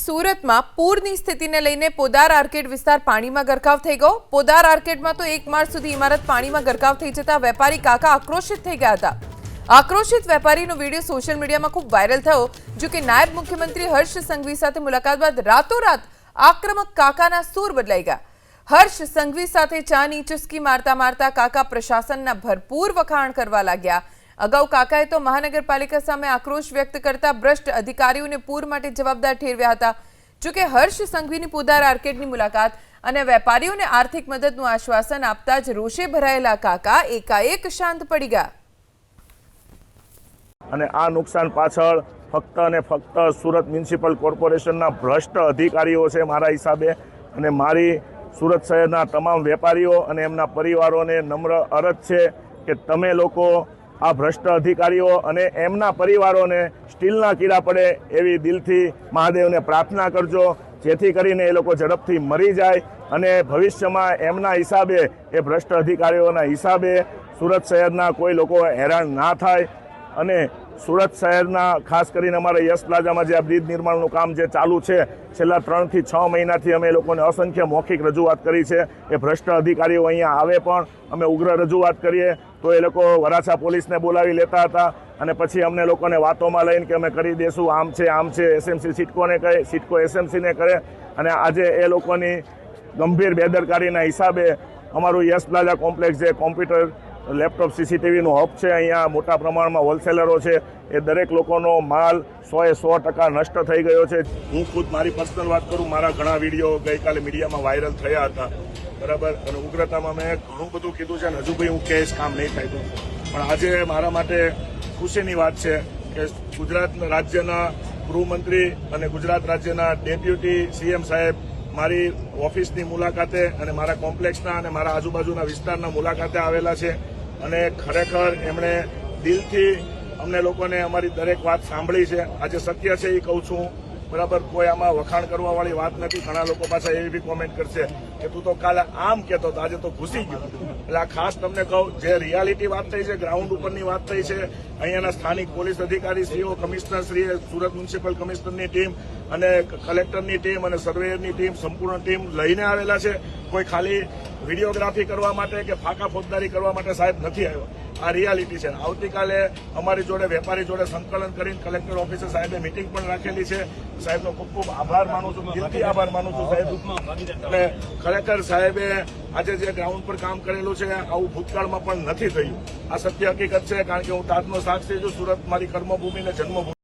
સુરતમાં પૂરની સ્થિતિને લઈને પોદાર આર્કેડ વિસ્તાર પાણીમાં ગરકાવ થઈ ગયો। પોદાર આર્કેડમાં તો 1 માળ સુધી ઇમારત પાણીમાં ગરકાવ થઈ જતા વેપારી કાકા આક્રોશિત થઈ ગયા હતા। આક્રોશિત વેપારીનો વિડીયો સોશિયલ મીડિયામાં ખૂબ વાયરલ થયો। જો કે નાયબ મુખ્યમંત્રી હર્ષ સંઘવી સાથે મુલાકાત બાદ રાતોરાત આક્રમક કાકાના સૂર બદલાઈ ગયા। હર્ષ સંઘવી સાથે ચાની ચુસ્કી મારતા મારતા કાકા પ્રશાસનના ભરપૂર વખાણ કરવા લાગ્યા। અગાઉ કાકાએ તો મહાનગરપાલિકા સામે આક્રોશ વ્યક્ત કરતા ભ્રષ્ટ અધિકારીઓને પૂર માટે જવાબદાર ઠેરવ્યા હતા। જો કે હર્ષ સંઘવીની પોદાર આર્કેડની મુલાકાત અને વેપારીઓને આર્થિક મદદનું આશ્વાસન આપતા જ રોષે ભરાયેલા કાકા એકાએક શાંત પડી ગયા। અને આ નુકસાન પાછળ ફક્ત અને ફક્ત સુરત મ્યુનિસિપલ કોર્પોરેશનના ભ્રષ્ટ અધિકારીઓ છે મારા હિસાબે। અને મારી સુરત શહેરના તમામ વેપારીઓ અને એમના પરિવારોને નમ્ર અરજ છે કે તમે લોકો આ ભ્રષ્ટ અધિકારીઓ અને એમના પરિવારોને સ્ટીલના કીડા પડે એવી દિલથી મહાદેવને પ્રાર્થના કરજો, જેથી કરીને એ લોકો ઝડપથી મરી જાય અને ભવિષ્યમાં એમના હિસાબે, એ ભ્રષ્ટ અધિકારીઓના હિસાબે સુરત શહેરના કોઈ લોકો હેરાન ના થાય। અને સુરત શહેરના ખાસ કરીને અમારા યશ પ્લાઝામાં જે આ બ્રિજ નિર્માણનું કામ જે ચાલુ છે, છેલ્લા 3 થી 6 મહિનાથી અમે લોકોને અસંખ્ય મૌખિક રજૂઆત કરી છે। એ ભ્રષ્ટ અધિકારીઓ અહીંયા આવે પણ અમે ઉગ્ર રજૂઆત કરીએ તો એ લોકો વરાછા પોલીસને બોલાવી લેતા હતા અને પછી અમને લોકોને વાતોમાં લઈને કે અમે કરી દેશું, આમ છે, એસએમસી સિટકોને કહે, સિટકો એસએમસીને કરે। અને આજે એ લોકોની ગંભીર બેદરકારીના હિસાબે અમારું યશ પ્લાઝા કોમ્પ્લેક્સ જે કોમ્પ્યુટર લેપટોપ સીસીટીવીનું હબ છે, અહીંયા મોટા પ્રમાણમાં હોલસેલરો છે, એ દરેક લોકોનો માલ 100% નષ્ટ થઈ ગયો છે। હું ખુદ મારી પર્સનલ વાત કરું, મારા ઘણા વિડીયો ગઈકાલે મીડિયામાં વાયરલ થયા હતા, બરાબર। અને ઉગ્રતામાં મેં ઘણું બધું કીધું છે અને હજુ ભાઈ હું કેસ કામ નહીં થાય તો પણ આજે મારા માટે ખુશીની વાત છે કે ગુજરાત રાજ્યના ગૃહમંત્રી અને ગુજરાત રાજ્યના ડેપ્યુટી સીએમ સાહેબ મારી ઓફિસની મુલાકાતે અને મારા કોમ્પ્લેક્સના અને મારા આજુબાજુના વિસ્તારના મુલાકાતે આવેલા છે અને ખરેખર એમણે દિલથી અમને લોકોને અમારી દરેક વાત સાંભળી છે। આજે સત્ય છે એ કહું છું, બરાબર, કોઈ આમાં વખાણ કરવાવાળી વાત નથી। ઘણા લોકો પાછા એવી બી કોમેન્ટ કરશે કે તું તો કાલે આમ કહેતો હતો, આજે તો ઘૂસી ગયો। એટલે આ ખાસ તમને કહું, જે રિયાલિટી વાત થઈ છે, ગ્રાઉન્ડ ઉપરની વાત થઈ છે, અહીંયાના સ્થાનિક પોલીસ અધિકારીશ્રીઓ, કમિશનરશ્રીએ, સુરત મ્યુનિસિપલ કમિશનરની ટીમ અને કલેક્ટરની ટીમ અને સર્વેયરની ટીમ, સંપૂર્ણ ટીમ લઈને આવેલા છે। કોઈ ખાલી વિડીયોગ્રાફી કરવા માટે કે ફાંકા ફોજદારી કરવા માટે સાહેબ નથી આવ્યો। આ રિયાલિટી છે। આવતીકાલે અમારી જોડે વેપારી જોડે સંકલન કરીને કલેક્ટર ઓફિસે સાહેબે મિટિંગ પણ રાખેલી છે। સાહેબનો ખૂબ ખૂબ આભાર માનું છું, દિલથી આભાર માનું છું સાહેબ। અને ખરેખર સાહેબે આજે જે ગ્રાઉન્ડ પર કામ કરેલું છે, આવું ભૂતકાળમાં પણ નથી થયું। આ સત્ય હકીકત છે, કારણ કે હું તાજનો સાક્ષી છું। સુરત મારી કર્મભૂમિ ને જન્મભૂમિ